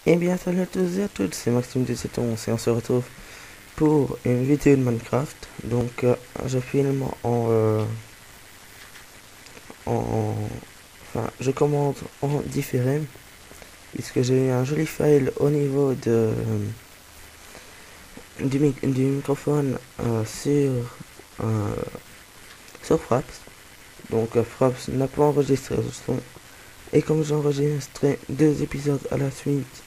Eh bien salut à tous et à toutes, c'est Maxime de Céton et on se retrouve pour une vidéo de Minecraft. Donc je filme en... Enfin je commande en différé puisque j'ai eu un joli fail au niveau du microphone euh, sur Fraps. Donc Fraps n'a pas enregistré le son et comme j'ai enregistré deux épisodes à la suite,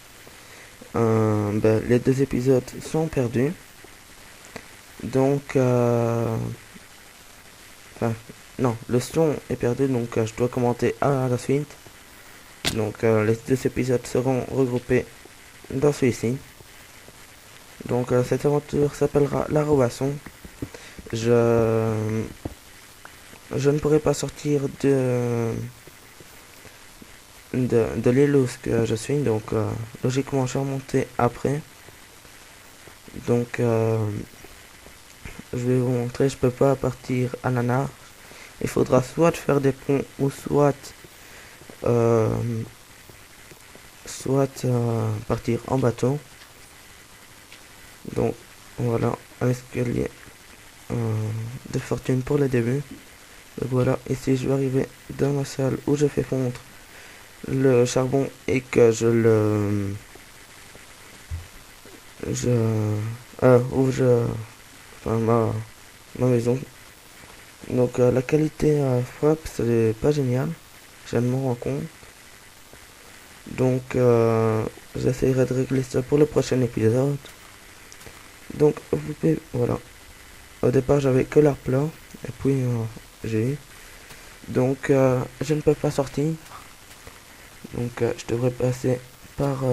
les deux épisodes sont perdus. Donc, enfin, non, le son est perdu, donc je dois commenter à la suite. Donc, les deux épisodes seront regroupés dans celui-ci. Donc, cette aventure s'appellera La Robasson. Je, je ne pourrai pas sortir de l'île où je suis, donc logiquement, je vais remonter après. Donc, je vais vous montrer, je peux pas partir à la nage. Il faudra soit faire des ponts ou euh, partir en bateau. Donc voilà un escalier de fortune pour le début. Donc voilà, ici je vais arriver dans ma salle où je fais fondre le charbon et que je où je enfin ma maison. Donc la qualité frappe c'est pas génial, je me rends compte. Donc j'essaierai de régler ça pour le prochain épisode. Donc vous pouvez, voilà. Au départ j'avais que l'art plat et puis j'ai eu. Donc je ne peux pas sortir. Donc je devrais passer par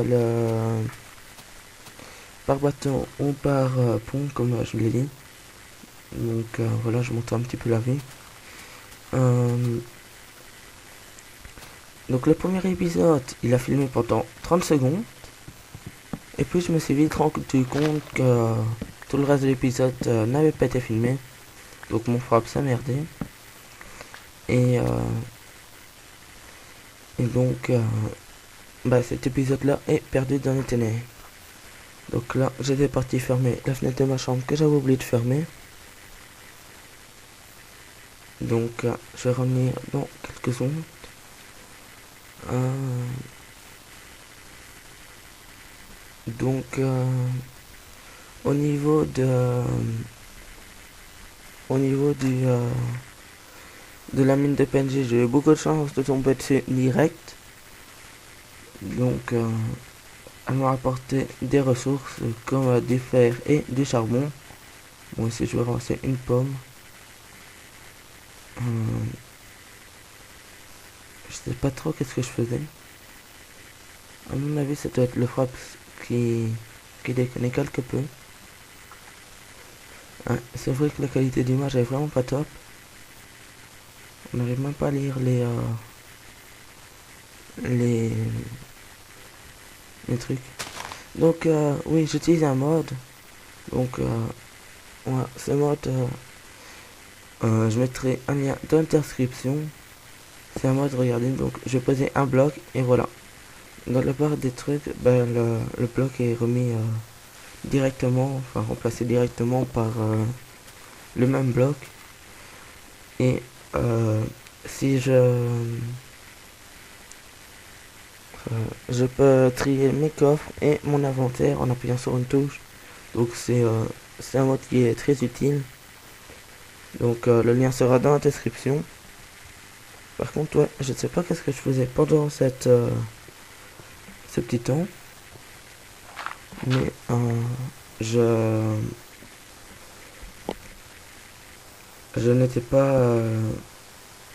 par bateau ou par pont comme je l'ai dit. Donc voilà, je monte un petit peu la vie. Euh, donc le premier épisode, il a filmé pendant 30 secondes. Et puis je me suis vite rendu compte que tout le reste de l'épisode n'avait pas été filmé. Donc mon frappe s'est merdé. Et, euh, et donc cet épisode là est perdu dans les ténèbres. Donc là j'étais parti fermer la fenêtre de ma chambre que j'avais oublié de fermer. Donc je vais revenir dans quelques secondes. Euh, donc au niveau au niveau de la mine de PNG, j'ai eu beaucoup de chance de tomber dessus direct. Donc elle m'a apporté des ressources comme du fer et du charbon. Bon ici je vais ramasser une pomme. Euh, je sais pas trop qu'est-ce que je faisais. À mon avis ça doit être le frappe qui, qui déconne quelque peu. Hein, c'est vrai que la qualité d'image est vraiment pas top. On n'arrive même pas à lire les, les trucs. Donc oui, j'utilise un mode. Donc ouais, ce mode, je mettrai un lien dans la description. C'est un mode, regardez, donc je vais poser un bloc et voilà. Dans la barre des trucs, le bloc est remis directement, enfin remplacé directement par le même bloc. Et si je peux trier mes coffres et mon inventaire en appuyant sur une touche. Donc c'est un mode qui est très utile. Donc le lien sera dans la description. Par contre, ouais, je ne sais pas qu'est-ce que je faisais pendant ce petit temps. Mais je, je n'étais pas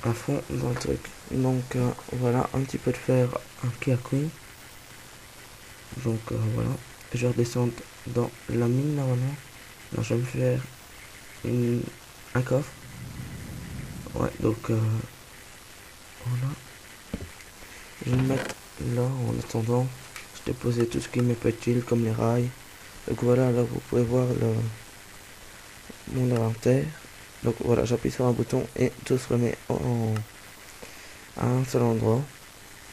à fond dans le truc. Donc voilà, un petit peu de fer qui a cuit. Donc voilà, je vais redescendre dans la mine normalement. Non, je vais me faire un coffre. Ouais, donc voilà. Je vais me mettre là en attendant. Je déposais tout ce qui m'est pas utile comme les rails. Donc voilà, là vous pouvez voir mon inventaire. Donc voilà, j'appuie sur un bouton et tout se remet à un seul endroit.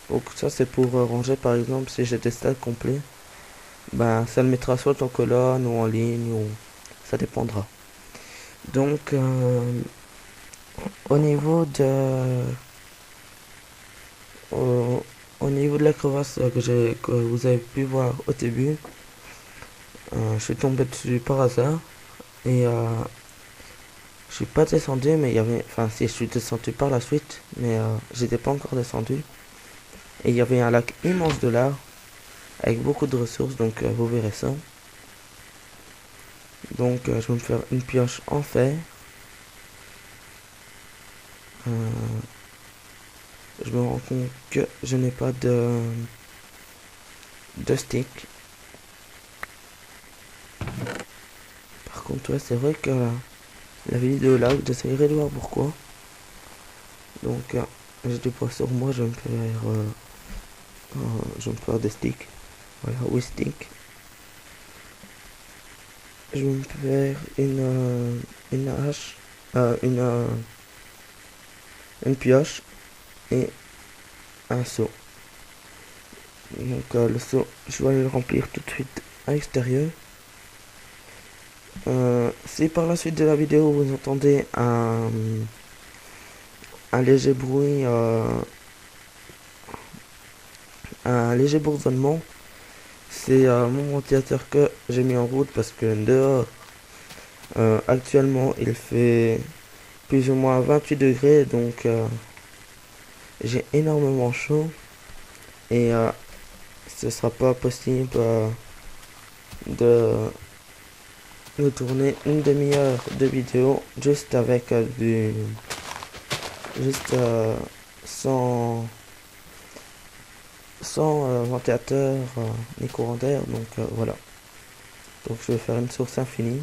Donc ça c'est pour ranger par exemple si j'ai des stacks complets. Ben ça le mettra soit en colonne ou en ligne ou ça dépendra. Donc au niveau de au, au niveau de la crevasse que vous avez pu voir au début, je suis tombé dessus par hasard et je suis pas descendu mais il y avait enfin si je suis descendu par la suite mais j'étais pas encore descendu et il y avait un lac immense de lave avec beaucoup de ressources donc vous verrez ça. Donc je vais me faire une pioche en fer. Euh, je me rends compte que je n'ai pas de stick. Par contre, ouais, c'est vrai que la vidéo là, vous essayerez de voir pourquoi. Donc, j'ai du poids sur moi, je vais me faire des sticks. Voilà, 8 sticks. Je vais me faire une hache, euh, une, euh, une pioche et un seau. Donc, le seau, je vais aller le remplir tout de suite à l'extérieur. Si par la suite de la vidéo vous entendez un léger bruit, un léger bourdonnement, c'est mon ventilateur que j'ai mis en route parce que dehors, actuellement, il fait plus ou moins 28 degrés, donc j'ai énormément chaud et ce sera pas possible de, de tourner une demi-heure de vidéo juste avec juste sans ventilateur ni courant d'air, donc voilà. Donc je vais faire une source infinie.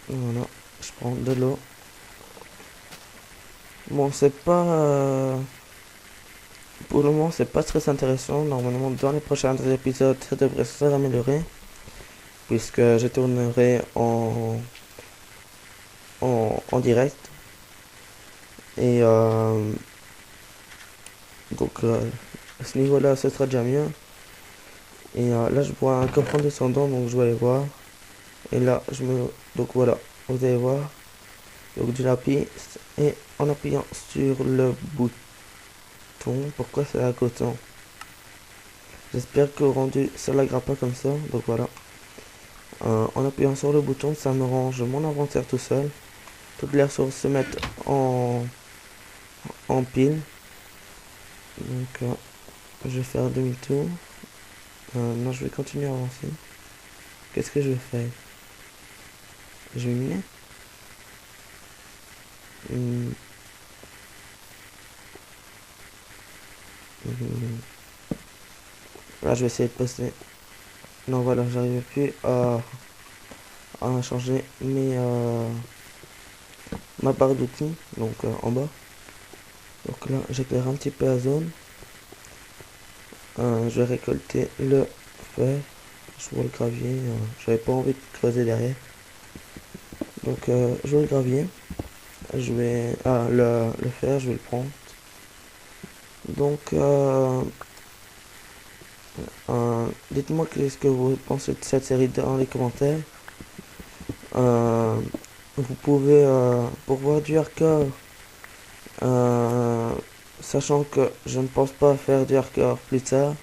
Voilà, je prends de l'eau. Bon, c'est pas pour le moment, c'est pas très intéressant. Normalement, dans les prochains épisodes, ça devrait s'améliorer puisque je tournerai en direct et donc à ce niveau-là, ce sera déjà mieux. Et là, je vois un coffre descendant, donc je vais aller voir. Et là, donc voilà, vous allez voir. Donc je l'appuie et en appuyant sur le bouton, pourquoi c'est à coton? J'espère que au rendu ça laggera pas comme ça. Donc voilà. En appuyant sur le bouton, ça me range mon inventaire tout seul. Toutes les ressources se mettent en pile. Donc je vais faire demi-tour. Non, je vais continuer à avancer. Qu'est-ce que je vais faire? Je vais miner. Hum, hum. Là, je vais essayer de passer. Non, voilà, j'arrive plus à changer ma barre d'outils, donc en bas. Donc là, j'éclaire un petit peu la zone. Je vais récolter le fer. Je vois le gravier. J'avais pas envie de creuser derrière. Donc je vois le gravier. Je vais... Ah, le fer, je vais le prendre. Donc, dites-moi qu'est-ce que vous pensez de cette série dans les commentaires. Vous pouvez, pour voir du hardcore, sachant que je ne pense pas faire du hardcore plus tard,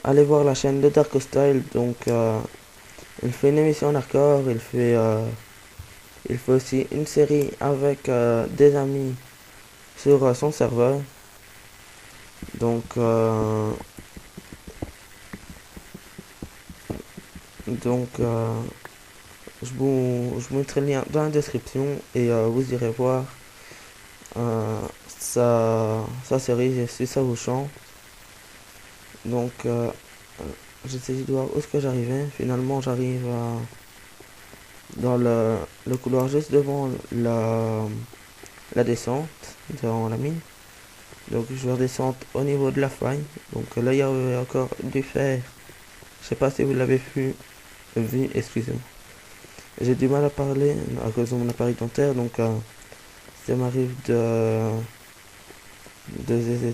allez voir la chaîne de Darko Style. Donc, il fait une émission en hardcore, il fait aussi une série avec des amis sur son serveur. Donc, donc je vous mettrai le lien dans la description et vous irez voir sa série si ça vous chante. Donc, j'essaie de voir où est-ce que j'arrivais. Finalement, j'arrive dans le couloir juste devant la descente, devant la mine. Donc, je vais redescendre au niveau de la faille. Donc, là, il y a encore du fer. Je sais pas si vous l'avez vu, excusez-moi. J'ai du mal à parler à cause de mon appareil dentaire, donc ça m'arrive de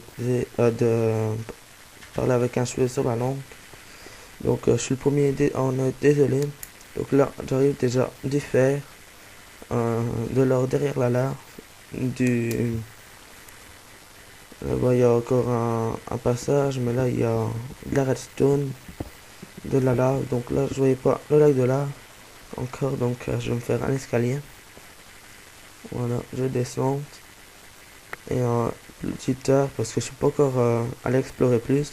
parler avec un cheveu sur la langue. Donc je suis le premier en être désolé. Donc là j'arrive déjà du fer, de l'or derrière la larve, là-bas il y a encore un passage, mais là il y a de la redstone, de la lave. Donc là je voyais pas le lac de lave encore, donc je vais me faire un escalier. Voilà, je descends et plus tard, parce que je suis pas encore allé explorer plus.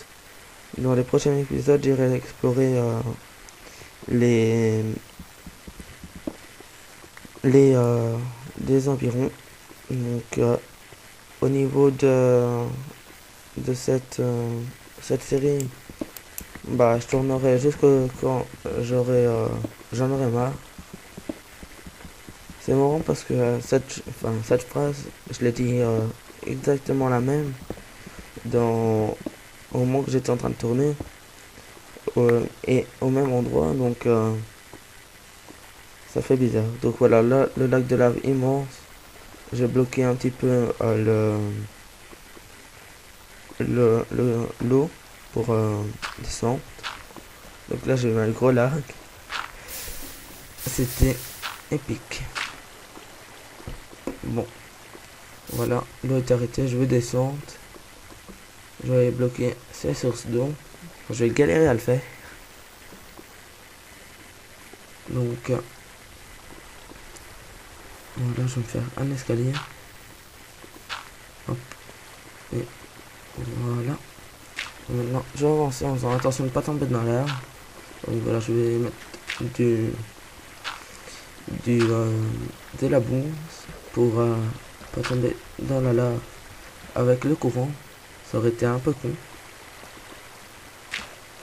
Dans les prochains épisodes, j'irai explorer les des environs. Donc au niveau de cette série, bah je tournerai jusqu'au quand j'en aurai marre. C'est marrant parce que cette phrase, je l'ai dit exactement la même au moment que j'étais en train de tourner et au même endroit, donc ça fait bizarre. Donc voilà, là le lac de lave immense. J'ai bloqué un petit peu l'eau pour descendre. Donc là j'ai eu un gros lac. C'était épique. Bon, voilà, l'eau est arrêtée, je vais descendre. Je vais bloquer ces sources d'eau. Je vais galérer à le faire. Donc voilà, je vais me faire un escalier. Hop. Et voilà. Maintenant, je vais avancer en faisant attention de ne pas tomber dans l'air. Donc voilà, je vais mettre du, de la bouse pour pas tomber dans la lave avec le courant. Ça aurait été un peu con.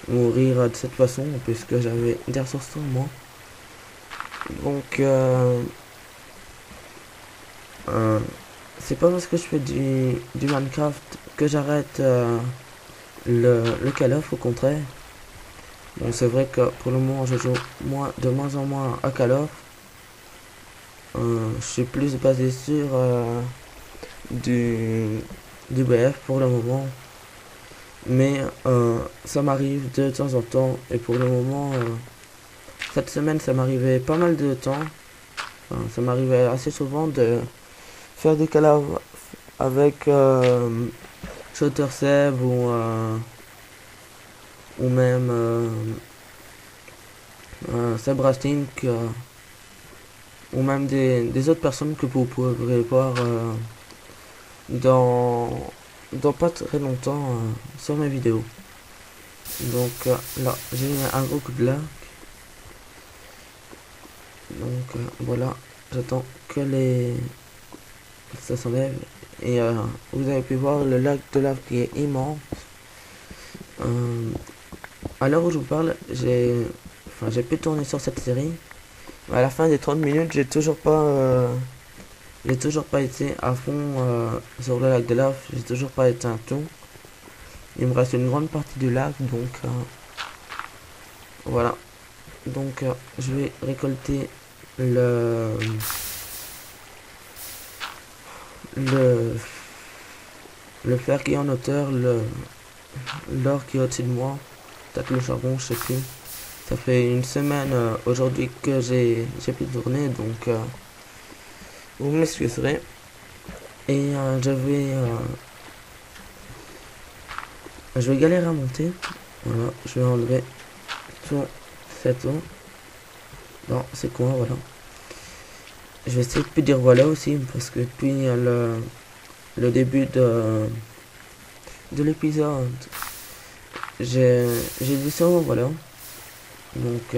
Mourir de cette façon, puisque j'avais des ressources sur moi. Donc, c'est pas parce que je fais du Minecraft que j'arrête le Call of, au contraire. Bon, c'est vrai que pour le moment, je joue de moins en moins à Call of. Je suis plus basé sur du BF pour le moment. Mais ça m'arrive de temps en temps. Et pour le moment, cette semaine, ça m'arrivait pas mal de temps. Enfin, ça m'arrivait assez souvent de faire du Call of avec Shooter Seb ou même Seb Rastink, ou même des autres personnes que vous pourrez voir dans, dans pas très longtemps sur mes vidéos. Donc là, j'ai eu un gros coup de lac. Donc voilà, j'attends que ça s'enlève. Et vous avez pu voir le lac de lave qui est immense. À l'heure où je vous parle, j'ai pu tourner sur cette série. À la fin des 30 minutes, j'ai toujours pas été à fond sur le lac de lave. J'ai toujours pas éteint tout. Il me reste une grande partie du lac, donc voilà. Donc je vais récolter le le le fer qui est en hauteur, l'or qui est au-dessus de moi, peut-être le charbon, je sais plus. Ça fait une semaine aujourd'hui que j'ai pu tourner, donc vous m'excuserez. Et je vais galérer à monter. Voilà, je vais enlever tout cette eau. Non, c'est quoi, voilà. Je vais essayer de plus dire voilà aussi, parce que depuis le début de l'épisode, j'ai dit ça, voilà. Donc,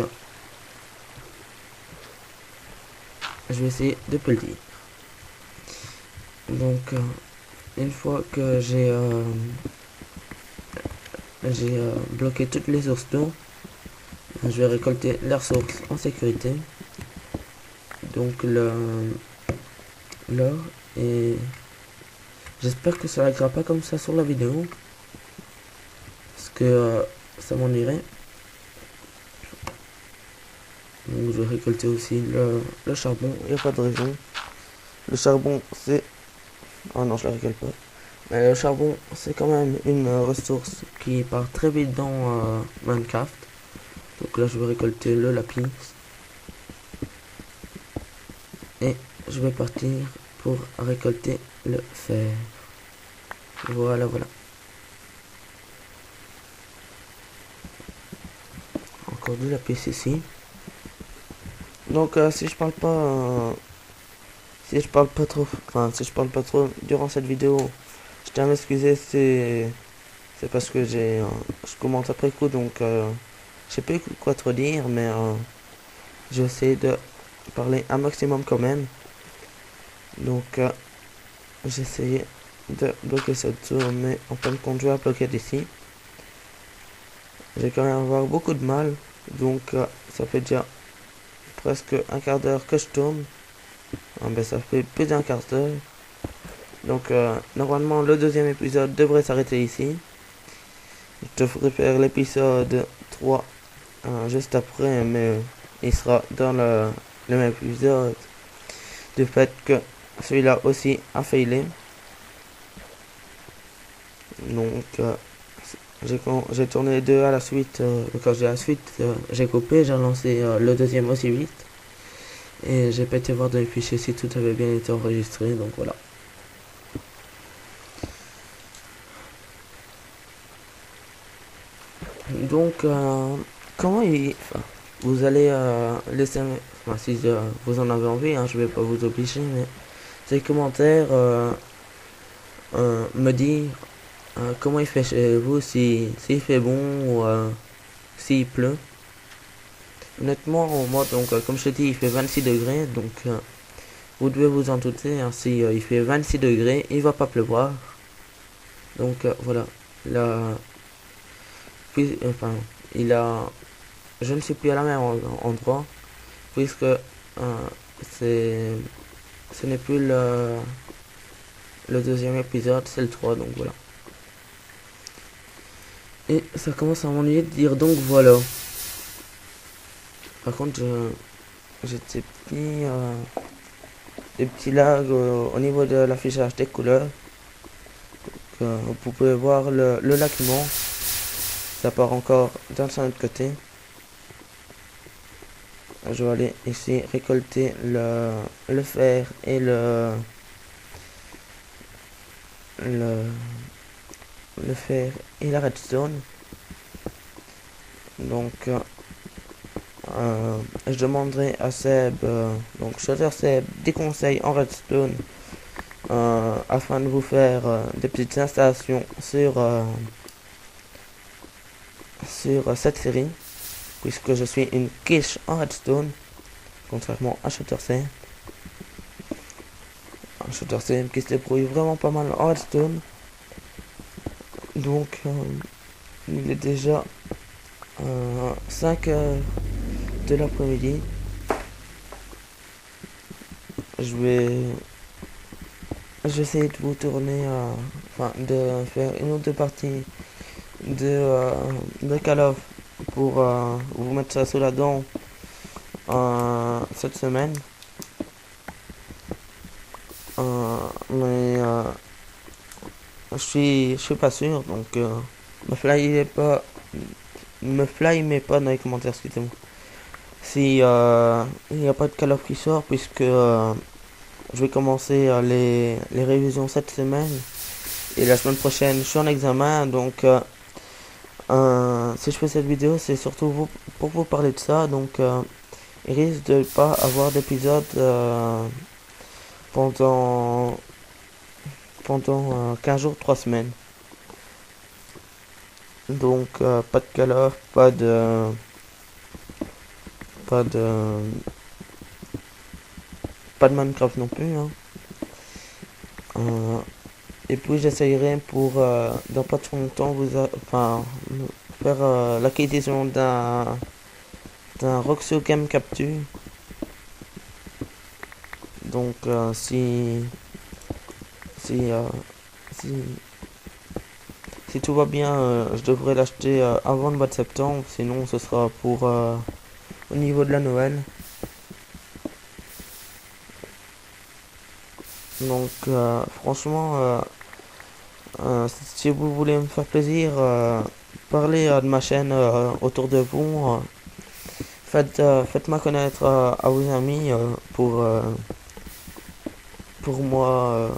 je vais essayer de plus le dire. Donc, une fois que j'ai bloqué toutes les sources d'eau, je vais récolter les ressources en sécurité. Donc, l'or, et j'espère que ça laggera pas comme ça sur la vidéo, parce que ça m'ennuierait. Donc je vais récolter aussi le charbon, il n'y a pas de raison. Le charbon c'est... Oh non, je le récolte pas. Mais le charbon, c'est quand même une ressource qui part très vite dans Minecraft. Donc là, je vais récolter le lapis. Et je vais partir pour récolter le fer. Voilà, voilà. Encore du lapis ici. Donc si je parle pas trop, enfin si je parle pas trop durant cette vidéo, je tiens à m'excuser, c'est parce que je commente après coup, donc je sais pas quoi trop dire, mais j'essaie de parler un maximum quand même. Donc j'essaie de bloquer cette zone, mais en fin de compte je vais la bloquer d'ici. J'ai quand même avoir beaucoup de mal, donc ça fait déjà presque un quart d'heure que je tourne. Ah, ben, ça fait plus d'un quart d'heure. Donc normalement le deuxième épisode devrait s'arrêter ici. Je devrais faire l'épisode 3 juste après, mais il sera dans le même épisode. Du fait que celui-là aussi a failé. Donc j'ai tourné les deux à la suite. Quand j'ai la suite, j'ai coupé, j'ai lancé le deuxième aussi vite. Et j'ai pas été voir dans les fichiers si tout avait bien été enregistré, donc voilà. Donc, comment enfin, vous allez laisser, enfin, si vous en avez envie, hein, je vais pas vous obliger, mais ces commentaires me dire comment il fait chez vous, s'il fait bon ou s'il pleut. Honnêtement, moi, donc, comme je te dis, il fait 26 degrés, donc vous devez vous en douter, hein, si il fait 26 degrés, il va pas pleuvoir. Donc, voilà. Là, puis, enfin, il a, je ne suis plus à la même endroit, puisque c'est, ce n'est plus le deuxième épisode, c'est le 3, donc voilà. Et ça commence à m'ennuyer de dire donc voilà. Par contre, j'ai des petits lags au niveau de l'affichage des couleurs. Vous pouvez voir le lac immense. Ça part encore d'un autre côté. Je vais aller ici récolter le fer et le, le fer et la redstone. Donc je demanderai à Seb, donc Shutter Seb, des conseils en redstone afin de vous faire des petites installations sur cette série, puisque je suis une quiche en redstone, contrairement à Shutter Seb. Shutter Seb qui se débrouille vraiment pas mal en redstone. Donc il est déjà 5 heures de l'après-midi. Je vais essayer de vous tourner, enfin de faire une autre partie de Call of pour vous mettre ça sous la dent cette semaine. Mais je suis pas sûr, donc me flyez pas dans les commentaires, excusez-moi. Si il n'y a pas de Call of qui sort, puisque je vais commencer les révisions cette semaine. Et la semaine prochaine, je suis en examen, donc si je fais cette vidéo, c'est surtout pour vous parler de ça. Donc il risque de pas avoir d'épisode pendant 15 jours, 3 semaines. Donc pas de Call of, pas de pas de Minecraft non plus, hein. Et puis j'essayerai pour dans pas trop longtemps faire l'acquisition d'un Roxio Game Capture. Donc si, euh, si si tout va bien, je devrais l'acheter avant le mois de septembre, sinon ce sera pour au niveau de la Noël. Donc franchement Si vous voulez me faire plaisir, parlez de ma chaîne autour de vous. Faites-moi connaître à vos amis pour moi,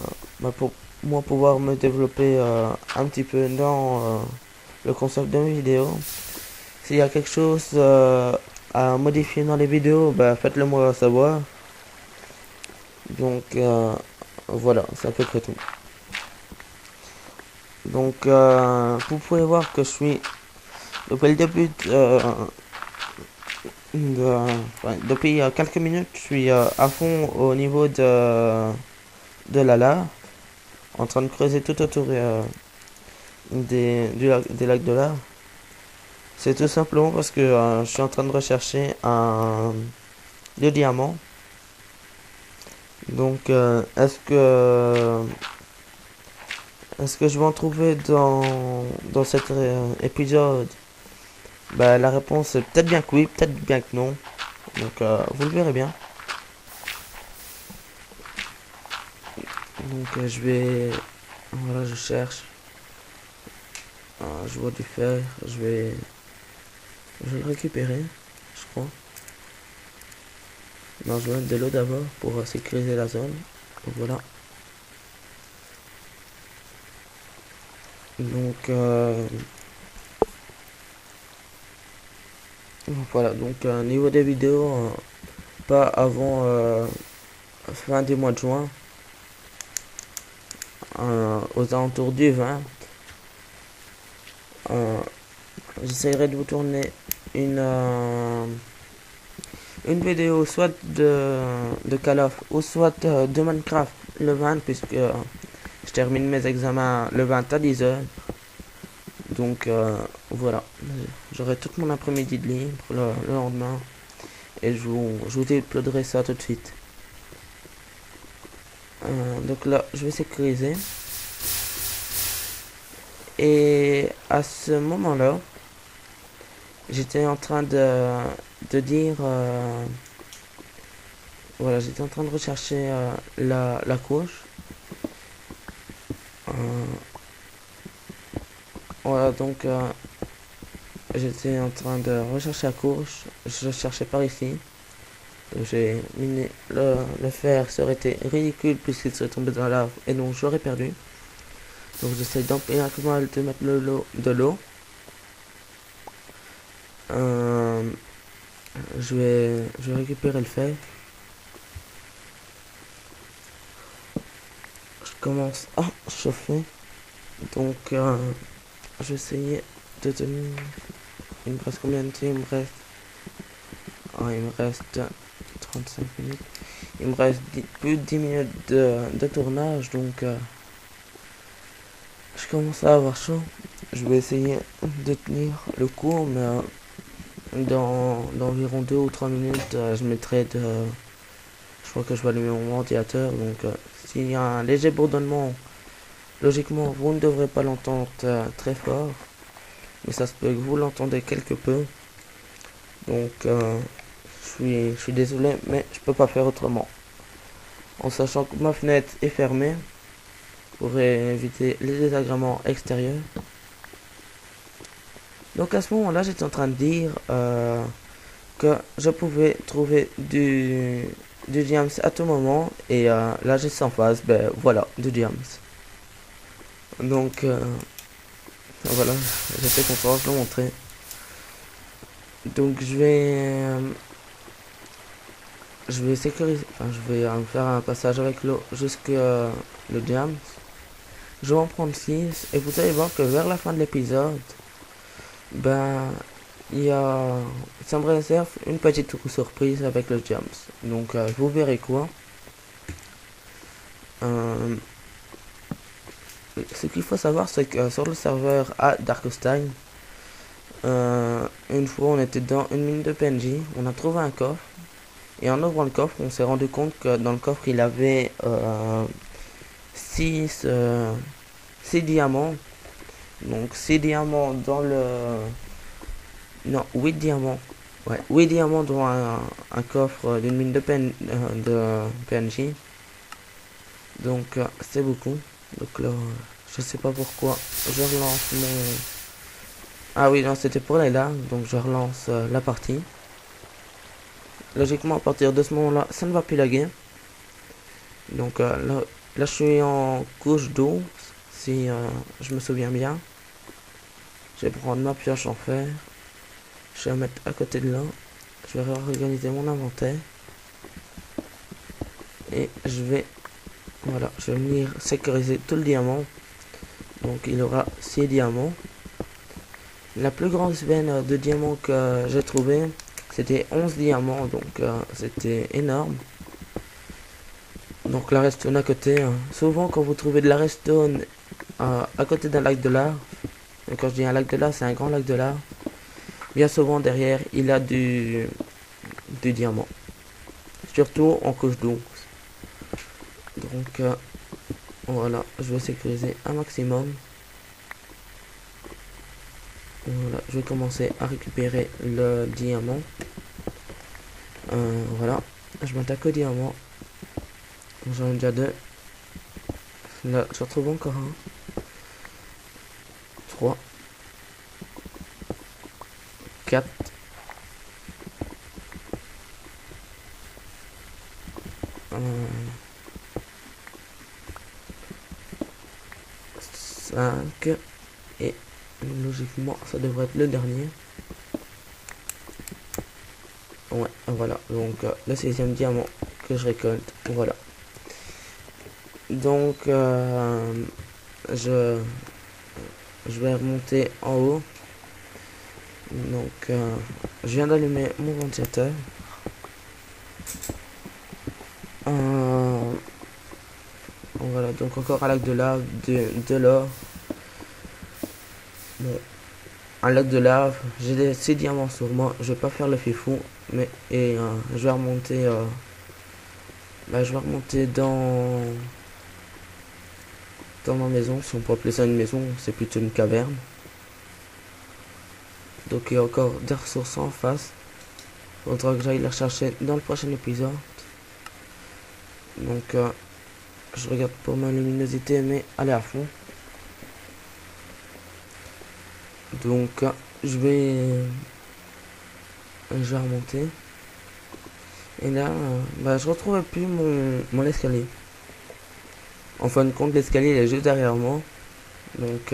pour moi pouvoir me développer un petit peu dans le concept de mes vidéos. S'il y a quelque chose à modifier dans les vidéos, faites-le moi savoir. Donc voilà, c'est à peu près tout. Donc vous pouvez voir que je suis depuis le début depuis quelques minutes, je suis à fond au niveau de la lave, en train de creuser tout autour des lacs de lave. C'est tout simplement parce que je suis en train de rechercher le diamant. Donc est-ce que je vais en trouver dans cet épisode? La réponse est peut-être bien que oui, peut-être bien que non. Donc vous le verrez bien. Donc je vais... Voilà, je cherche. Je vois du fer. Je vais le récupérer, je crois. Non, je vais mettre de l'eau d'abord pour sécuriser la zone. Voilà. Donc voilà, donc niveau des vidéos, pas avant fin du mois de juin, aux alentours du 20. J'essaierai de vous tourner une vidéo soit de Call of ou soit de Minecraft le 20, puisque je termine mes examens le 20 à 10h. Donc voilà, j'aurai tout mon après-midi de libre le lendemain et je vous uploaderai ça tout de suite. Donc là, je vais sécuriser. Et à ce moment-là, j'étais en train de dire... voilà, j'étais en train de rechercher la couche. Voilà, donc j'étais en train de rechercher la couche. Je cherchais par ici. J'ai miné le fer, ça aurait été ridicule puisqu'il serait tombé dans la lave et donc j'aurais perdu. Donc j'essaie d'empiriquement de mettre de l'eau. Je vais récupérer le fer. Je commence à chauffer. Donc je vais essayer de tenir. Il me reste combien de temps? Il me reste 35 minutes. Il me reste plus de 10 minutes de tournage, donc je commence à avoir chaud. Je vais essayer de tenir le coup, mais dans environ 2 ou 3 minutes, je mettrai je crois que je vais allumer mon ventilateur, donc s'il y a un léger bourdonnement, logiquement vous ne devrez pas l'entendre très fort, mais ça se peut que vous l'entendez quelque peu. Donc je suis désolé, mais je peux pas faire autrement. En sachant que ma fenêtre est fermée pour éviter les désagréments extérieurs. Donc à ce moment-là, j'étais en train de dire que je pouvais trouver du diams à tout moment. Et là, j'ai 100 phases. Voilà, du diams. Donc voilà, j'étais content, je l'ai montré. Donc je vais sécuriser, enfin je vais faire un passage avec l'eau jusque le diams. Je vais en prendre 6 et vous allez voir que vers la fin de l'épisode, ça me réserve une petite surprise avec le diams. Donc vous verrez quoi. Ce qu'il faut savoir, c'est que sur le serveur à Darkstein, une fois on était dans une mine de PNJ, on a trouvé un coffre. Et en ouvrant le coffre, on s'est rendu compte que dans le coffre, il avait 6 diamants. Donc 6 diamants dans le... Non, 8 diamants. Ouais, 8 diamants dans un coffre d'une mine de PNJ. Donc c'est beaucoup. Donc là, Je sais pas pourquoi. Je relance mon... Ah oui, non, c'était pour les lags, donc je relance la partie. Logiquement, à partir de ce moment-là, ça ne va plus laguer. Donc là, je suis en couche 12, si je me souviens bien. Je vais prendre ma pioche en fer. Je vais la mettre à côté de là. Je vais réorganiser mon inventaire. Et je vais... Voilà, je vais venir sécuriser tout le diamant. Donc il aura 6 diamants. La plus grande veine de diamants que j'ai trouvé, c'était 11 diamants. Donc c'était énorme. Donc la redstone à côté. Souvent quand vous trouvez de la redstone à côté d'un lac de lave, et quand je dis un lac de lave, c'est un grand lac de lave, bien souvent derrière il a du diamant. Surtout en couche 12. Donc voilà, je vais sécuriser un maximum. Voilà, je vais commencer à récupérer le diamant. Voilà, je m'attaque au diamant. J'en ai déjà 2. Là, je retrouve encore un. 3. 4. 5. Et logiquement, ça devrait être le dernier. Ouais, voilà. Donc, le 6e diamant que je récolte. Voilà. Donc, je vais remonter en haut. Donc, je viens d'allumer mon ventilateur. Voilà, donc encore un lac de lave, de l'or. Bon, un lac de lave, j'ai 6 diamants sur moi, je vais pas faire le fifou, mais je vais remonter, dans ma maison, si on peut appeler ça une maison, c'est plutôt une caverne. Donc il y a encore des ressources en face, faudra que j'aille les rechercher dans le prochain épisode. Donc je regarde pour ma luminosité, mais elle est à fond. Donc je vais remonter. Et là, je retrouvais plus mon escalier. En fin de compte, l'escalier est juste derrière moi. Donc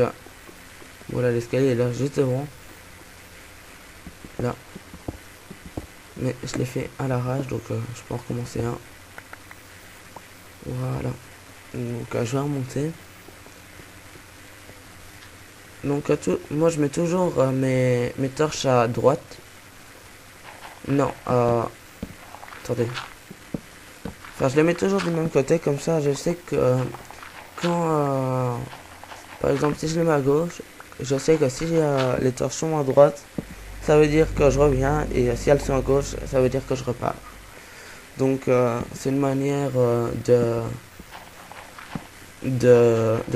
voilà, l'escalier est là juste devant. Là. Mais je l'ai fait à l'arrache, donc je peux en recommencer un. Voilà. Donc je vais remonter. Donc moi je mets toujours mes torches à droite. Non, attendez. Enfin, je les mets toujours du même côté, comme ça je sais que quand, par exemple, si je les mets à gauche, je sais que si les torches sont à droite, ça veut dire que je reviens, et si elles sont à gauche, ça veut dire que je repars. Donc c'est une manière de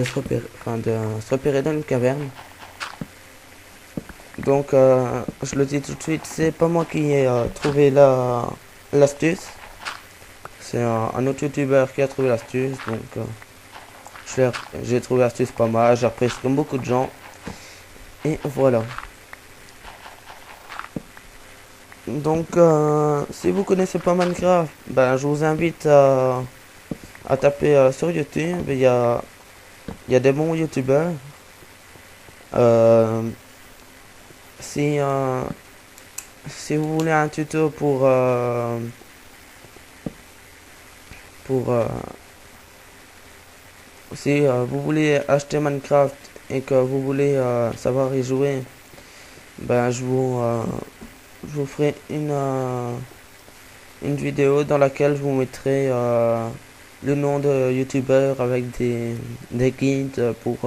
se repérer dans une caverne. Donc je le dis tout de suite, c'est pas moi qui ai trouvé l'astuce. C'est un autre youtubeur qui a trouvé l'astuce. Donc j'ai trouvé l'astuce pas mal, j'ai repris comme beaucoup de gens. Et voilà. Donc si vous connaissez pas Minecraft, je vous invite à taper sur YouTube. Il y a des bons youtubeurs. Si vous voulez un tuto si vous voulez acheter Minecraft et que vous voulez savoir y jouer, je vous ferai une vidéo dans laquelle je vous mettrai le nom de youtubeur avec des guides pour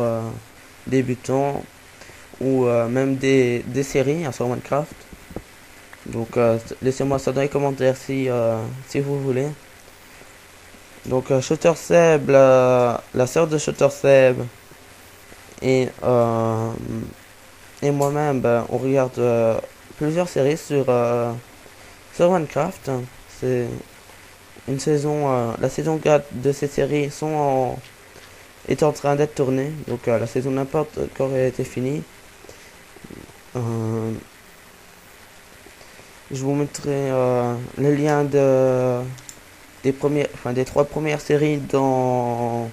débutants, ou même des séries sur Minecraft. Donc laissez-moi ça dans les commentaires si vous voulez. Donc Shooter Seb, la sœur de Shooter Seb, et moi-même, on regarde plusieurs séries sur Minecraft. C'est une saison, la saison 4 de ces séries sont est en train d'être tournée. Donc la saison n'a pas encore été finie. Je vous mettrai le lien des 3 premières séries dans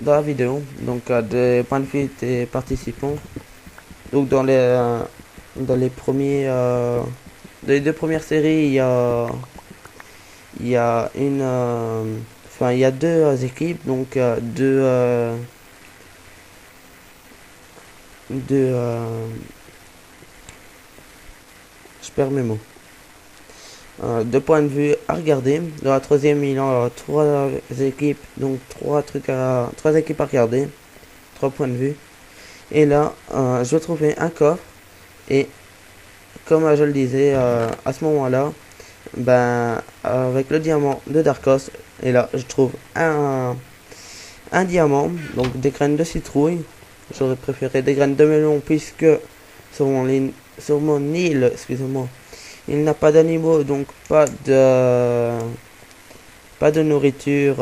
la vidéo. Donc des points de vue des participants. Donc dans les premiers dans les 2 premières séries, il y a il y a 2 équipes, donc je perds mes mots. 2 points de vue à regarder. Dans la troisième, il y a 3 équipes, donc 3 équipes à regarder, 3 points de vue. Et là, je vais trouver un coffre et comme je le disais à ce moment-là, ben avec le diamant de Darkos, et là je trouve un diamant, donc des graines de citrouille. J'aurais préféré des graines de melon puisque sur mon île, excusez-moi, il n'a pas d'animaux, donc pas de nourriture,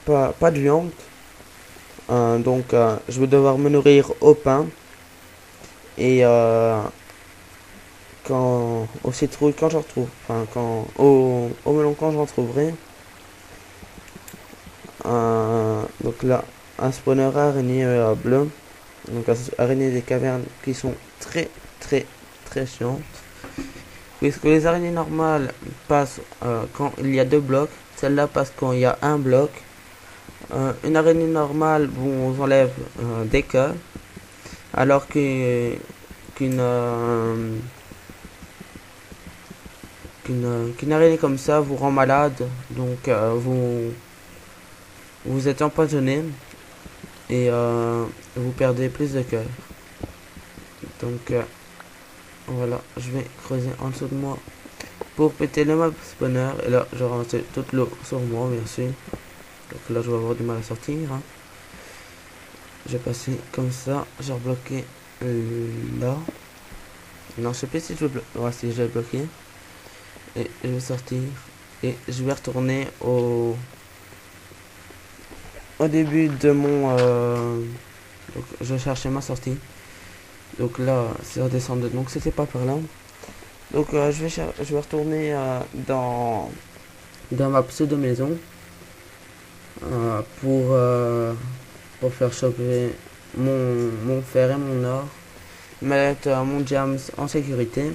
pas de viande. Donc je vais devoir me nourrir au pain et au citrouille quand j'en retrouve, au melon quand j'en trouverai. Donc là, un spawner araignée bleu, donc araignée des cavernes qui sont très chiantes, puisque les araignées normales passent quand il y a 2 blocs, celle-là passe quand il y a un bloc. Une araignée normale vous enlève des cœurs, alors qu'une araignée comme ça vous rend malade, donc vous êtes empoisonné et vous perdez plus de cœur. Donc voilà, je vais creuser en dessous de moi pour péter le mob spawner, et là je rentre toute l'eau sur moi bien sûr. Donc là je vais avoir du mal à sortir, hein. J'ai passé comme ça, j'ai rebloqué là. Non, je sais pas si je vais bloquer. Ouais, si je vais bloquer. Et je vais sortir. Et je vais retourner au début de mon... donc je cherchais ma sortie. Donc là, c'est redescendre. Donc c'était pas par là. Donc je vais retourner dans ma pseudo maison. Pour faire choper mon fer et mon or, mettre mon diams en sécurité.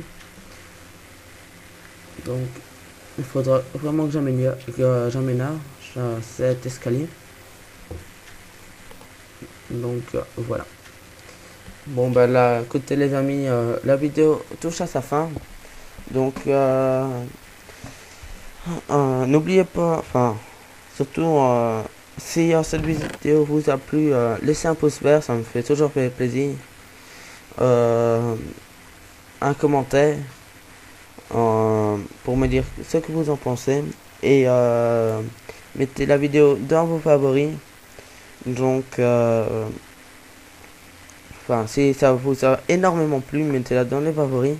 Donc il faudra vraiment que j'aménage cet escalier. Donc voilà. Bon ben là, écoutez les amis, la vidéo touche à sa fin. Donc n'oubliez pas, surtout si cette vidéo vous a plu, laissez un pouce vert, ça me fait toujours plaisir. Un commentaire pour me dire ce que vous en pensez. Et mettez la vidéo dans vos favoris. Donc si ça vous a énormément plu, mettez-la dans les favoris.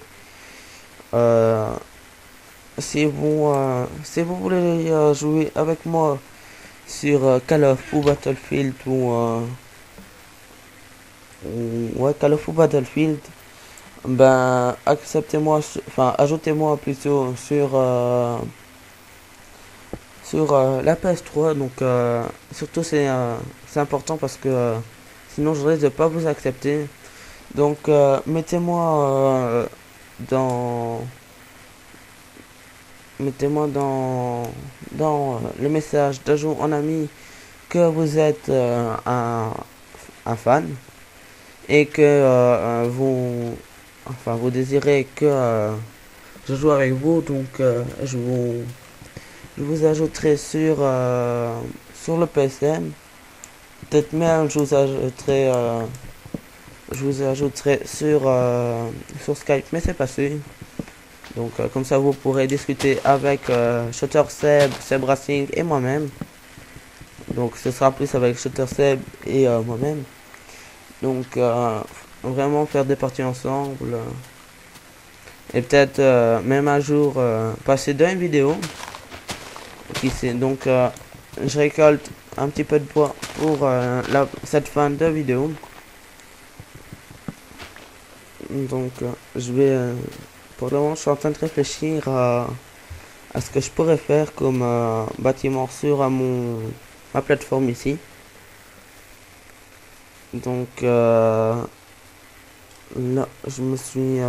Si vous voulez jouer avec moi sur Call of ou Battlefield ouais, Call of ou Battlefield, ben ajoutez-moi plutôt sur la PS3. Donc surtout c'est important parce que sinon je risque de pas vous accepter. Donc mettez-moi dans le message d'ajout en ami que vous êtes un fan et que vous désirez que je joue avec vous. Donc je vous ajouterai sur le PSN. Peut-être même je vous ajouterai sur Skype, mais c'est pas sûr. Donc comme ça vous pourrez discuter avec Shutter Seb Racing et moi-même. Donc ce sera plus avec Shutter Seb et moi-même. Donc vraiment faire des parties ensemble. et peut-être même un jour passer dans une vidéo. Qui sait, donc je récolte un petit peu de bois pour cette fin de vidéo. Donc je vais pour le moment je suis en train de réfléchir à ce que je pourrais faire comme bâtiment sur ma plateforme ici. Donc là je me suis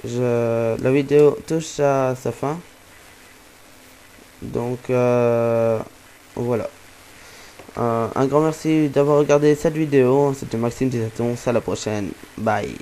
la vidéo touche à sa fin. Donc voilà. Un grand merci d'avoir regardé cette vidéo. C'était Maxime Tisaton. À la prochaine. Bye.